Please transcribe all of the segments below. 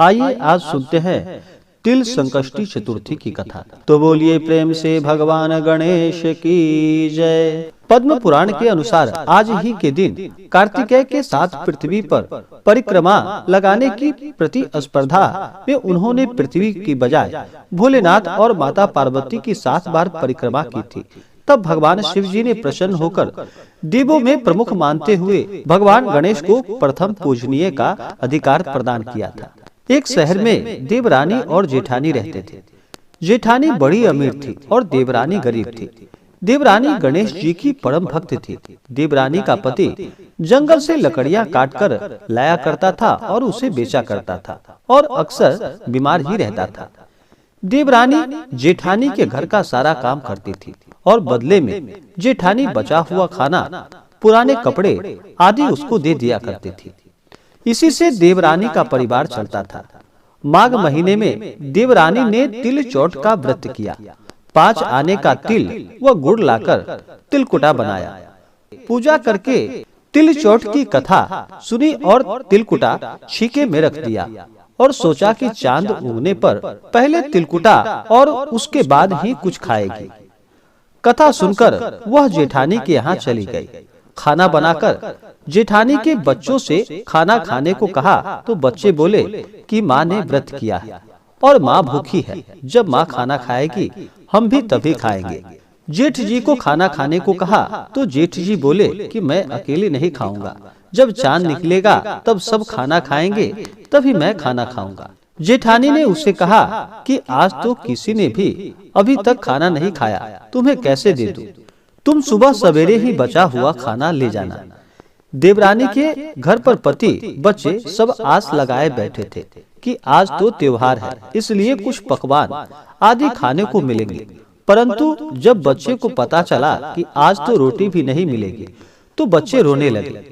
आइए आज सुनते हैं तिल संकष्टी चतुर्थी की कथा। तो बोलिए प्रेम से भगवान गणेश की जय। पद्म पुराण के अनुसार आज ही के दिन कार्तिकेय के साथ पृथ्वी पर परिक्रमा लगाने की प्रतिस्पर्धा में उन्होंने पृथ्वी की बजाय भोलेनाथ और माता पार्वती की 7 बार परिक्रमा की थी। तब भगवान शिव जी ने प्रसन्न होकर देवों में प्रमुख मानते हुए भगवान गणेश को प्रथम पूजनीय का अधिकार प्रदान किया था। एक शहर में देवरानी और जेठानी रहते थे। जेठानी बड़ी अमीर थी और देवरानी गरीब थी। देवरानी गणेश जी की परम भक्त थी। देवरानी का पति जंगल से लकड़ियां काटकर लाया करता था और उसे बेचा करता था और अक्सर बीमार ही रहता था। देवरानी जेठानी के घर का सारा काम करती थी और बदले में जेठानी बचा हुआ खाना, पुराने कपड़े आदि उसको दे दिया करती थी। इसी से देवरानी का परिवार चलता था। माघ महीने में देवरानी ने तिल चौथ का व्रत किया। 5 आने का तिल व गुड़ लाकर तिलकुटा बनाया। पूजा करके तिल चौथ की कथा सुनी और तिलकुटा छीके में रख दिया और सोचा कि चांद उगने पर पहले तिलकुटा और उसके बाद ही कुछ खाएगी। कथा सुनकर वह जेठानी के यहाँ चली गई। खाना बनाकर जेठानी के बच्चों से खाना खाने को कहा तो बच्चे बोले कि माँ ने व्रत किया है और माँ भूखी है। जब माँ खाना खाएगी हम भी तभी खाएंगे। जेठ जी को खाना खाने को कहा तो जेठ जी बोले कि मैं अकेले नहीं खाऊंगा। जब चांद निकलेगा तब सब खाना खाएंगे, तभी मैं खाना खाऊंगा। जेठानी ने उसे कहा कि आज तो किसी ने भी अभी तक खाना नहीं खाया, तुम्हें कैसे दे दूं? तुम सुबह सवेरे ही बचा हुआ खाना ले जाना। देवरानी के घर पर पति बच्चे सब आस लगाए बैठे थे कि आज तो त्योहार है, इसलिए कुछ पकवान आदि खाने को मिलेंगे। परंतु जब बच्चे को पता चला कि आज तो रोटी भी नहीं मिलेगी तो बच्चे रोने लगे।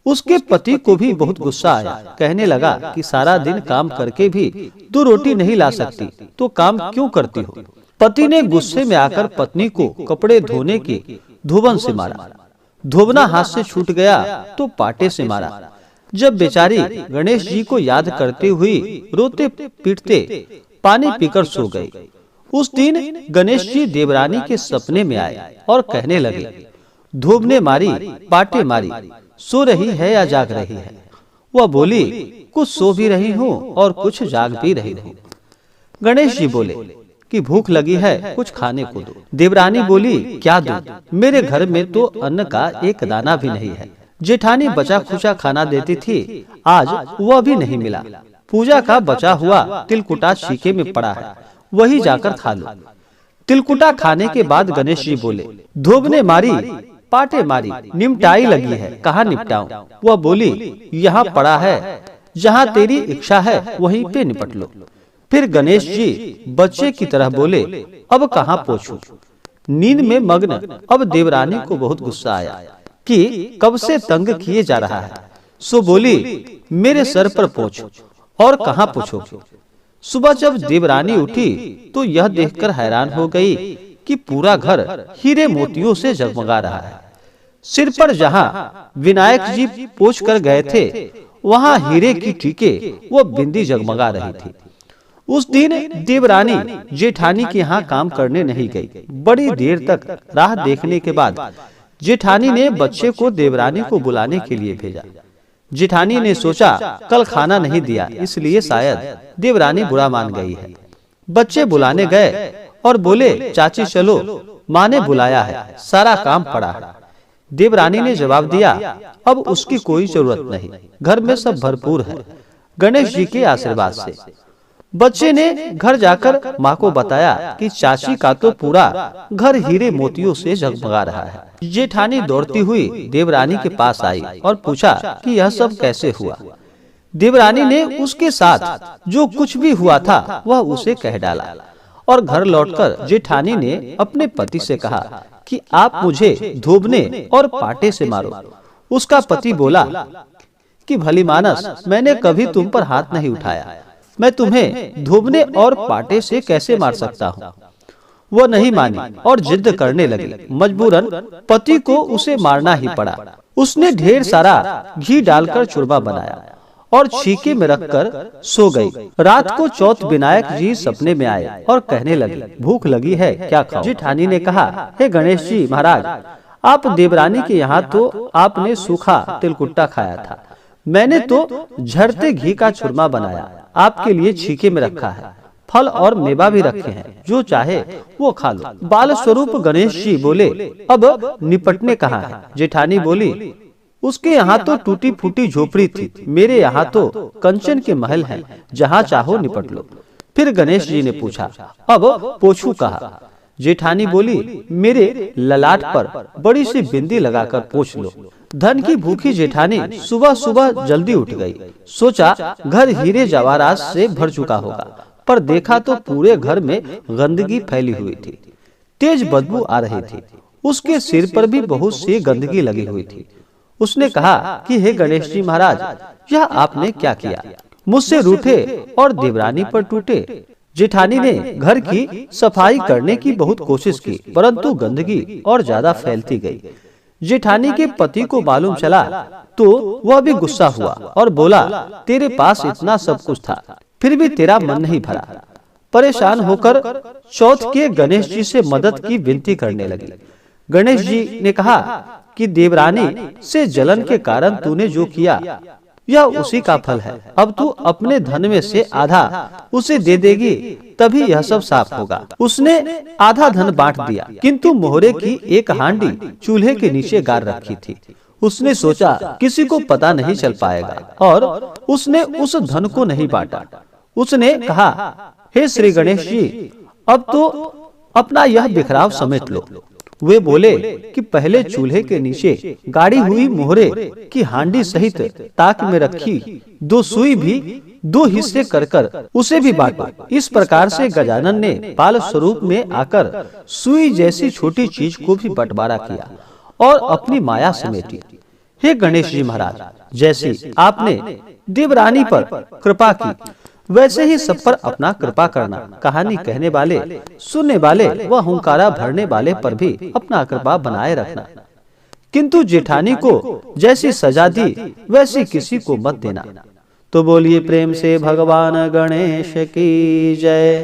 उसके पति को भी बहुत गुस्सा आया। कहने लगा कि सारा दिन काम करके भी 2 रोटी नहीं ला सकती तो काम क्यों करती हो? पति ने गुस्से में आकर पत्नी को कपड़े धोने की धोबन से मारा। धोबना हाथ से छूट गया तो पाटे से मारा। जब बेचारी गणेश जी को याद करती हुई रोते पीटते पानी पीकर सो गई। उस दिन गणेश जी देवरानी के सपने में आए और कहने लगे, धोब ने मारी, पाटे मारी, सो रही है या जाग रही है? वह बोली, कुछ सो भी रही हूँ और कुछ जाग भी रही हूँ। गणेश जी बोले कि भूख लगी है, कुछ खाने को दो। देवरानी बोली, क्या दूं? मेरे घर में तो अन्न का एक दाना भी नहीं है। जेठानी बचा खुचा खाना देती थी, आज वह भी नहीं मिला। पूजा का बचा हुआ तिलकुटा छीके में पड़ा है, वही जाकर खा लो। तिलकुटा खाने के बाद गणेश जी बोले, धोब ने मारी, पाटे मारी, निमटाई लगी है, कहाँ निपटाऊं? वह बोली, यहाँ पड़ा है, जहाँ तेरी इच्छा है वहीं पे निपट लो। फिर गणेश जी बच्चे की तरह बोले, अब कहाँ पोछूं? नींद में मग्न अब देवरानी को बहुत गुस्सा आया कि कब से तंग किए जा रहा है। सो बोली, मेरे सर पर पोछ और कहाँ पोछोगे? सुबह जब देवरानी उठी तो यह देखकर हैरान हो गई कि पूरा घर हीरे मोतियों से जगमगा रहा है। सिर पर जहाँ विनायक जी पोछ कर गए थे वहाँ हीरे की टीके व बिंदी जगमगा रही थी। उस दिन देवरानी जेठानी के यहाँ काम करने नहीं गई। बड़ी देर तक राह देखने के बाद जेठानी ने बच्चे को देवरानी को बुलाने के लिए भेजा। जेठानी ने सोचा कल खाना नहीं दिया, इसलिए शायद देवरानी बुरा मान गई है। बच्चे बुलाने गए और बोले, चाची चलो, माँ ने बुलाया है, सारा काम पड़ा है। देवरानी ने जवाब दिया, अब उसकी कोई जरूरत नहीं, घर में सब भरपूर है, गणेश जी के आशीर्वाद से। बच्चे ने घर जाकर माँ को बताया कि चाची का तो पूरा घर हीरे मोतियों से जगमगा रहा है। जेठानी दौड़ती हुई देवरानी के पास आई और पूछा कि यह सब कैसे हुआ। देवरानी ने उसके साथ जो कुछ भी हुआ था वह उसे कह डाला और घर लौटकर जेठानी ने अपने पति से कहा कि आप मुझे धोबने और पाटे से मारो। उसका पति बोला कि भली मानस, मैंने कभी तुम पर हाथ नहीं उठाया, मैं तुम्हें धोबने और पाटे से कैसे मार सकता हूँ? वह नहीं मानी और जिद करने लगी। मजबूरन पति को उसे मारना ही पड़ा। उसने ढेर सारा घी डालकर चूरमा बनाया और छीके में रखकर सो गई। रात को चौथ विनायक जी सपने में आए और कहने लगे, भूख लगी है, क्या खाओ? जेठानी ने कहा, हे गणेश जी महाराज, आप देवरानी के यहाँ तो आपने सूखा तिलकुट्टा खाया था, मैंने तो झरते घी का चूरमा बनाया, आपके लिए छीके में रखा है, फल और मेवा भी रखे हैं, जो चाहे वो खा लो। बाल स्वरूप गणेश जी बोले, अब निपटने कहाँ है? जेठानी बोली, उसके यहाँ तो टूटी फूटी झोपड़ी थी, मेरे यहाँ तो कंचन के महल हैं, जहाँ चाहो निपट लो। फिर गणेश जी ने पूछा, अब पोछू कहा? जेठानी बोली, मेरे ललाट पर बड़ी सी बिंदी लगाकर पोछ लो। धन की भूखी जेठानी सुबह सुबह जल्दी उठ गई। सोचा घर हीरे जवाहरात से भर चुका होगा, पर देखा तो पूरे घर में गंदगी फैली हुई थी, तेज बदबू आ रही थी। उसके सिर पर भी बहुत सी गंदगी लगी हुई थी। उसने कहा कि हे गणेश जी महाराज, यह आपने क्या किया? मुझसे रूठे और देवरानी पर टूटे। जेठानी ने घर की सफाई करने की बहुत कोशिश की, परंतु गंदगी और ज्यादा फैलती गई। जेठानी के पति को मालूम चला तो वह भी गुस्सा हुआ और बोला, तेरे पास इतना सब कुछ था, फिर भी तेरा मन नहीं भरा। परेशान होकर चौथ के गणेश जी से मदद की विनती करने लगी। गणेश जी ने कहा कि देवरानी से जलन के कारण तूने जो किया यह उसी का फल है। अब तू अपने धन में से आधा उसे दे देगी, तभी यह सब साफ होगा। उसने आधा धन बांट दिया, किंतु मोहरे की एक हांडी चूल्हे के नीचे गाड़ रखी थी। उसने सोचा किसी को पता नहीं चल पाएगा, और उसने उस धन को नहीं बांटा। उसने कहा, हे श्री गणेश जी, अब तो अपना यह बिखराव समेट लो। वे बोले कि पहले चूल्हे के नीचे गाड़ी हुई मोहरे की हांडी सहित ताक में रखी 2 सुई भी 2 हिस्से कर उसे भी बांटो। इस प्रकार से गजानन ने बाल स्वरूप में आकर सुई जैसी छोटी चीज को भी बंटवारा किया और अपनी माया समेटी। हे गणेश जी महाराज, जैसी आपने देवरानी पर कृपा की, वैसे ही सब पर अपना कृपा करना। कहानी कहने वाले, सुनने वाले व हुंकारा भरने वाले पर भी अपना कृपा बनाए रखना, किंतु जेठानी को जैसी सजा दी वैसी किसी को मत देना। तो बोलिए प्रेम से भगवान गणेश की जय।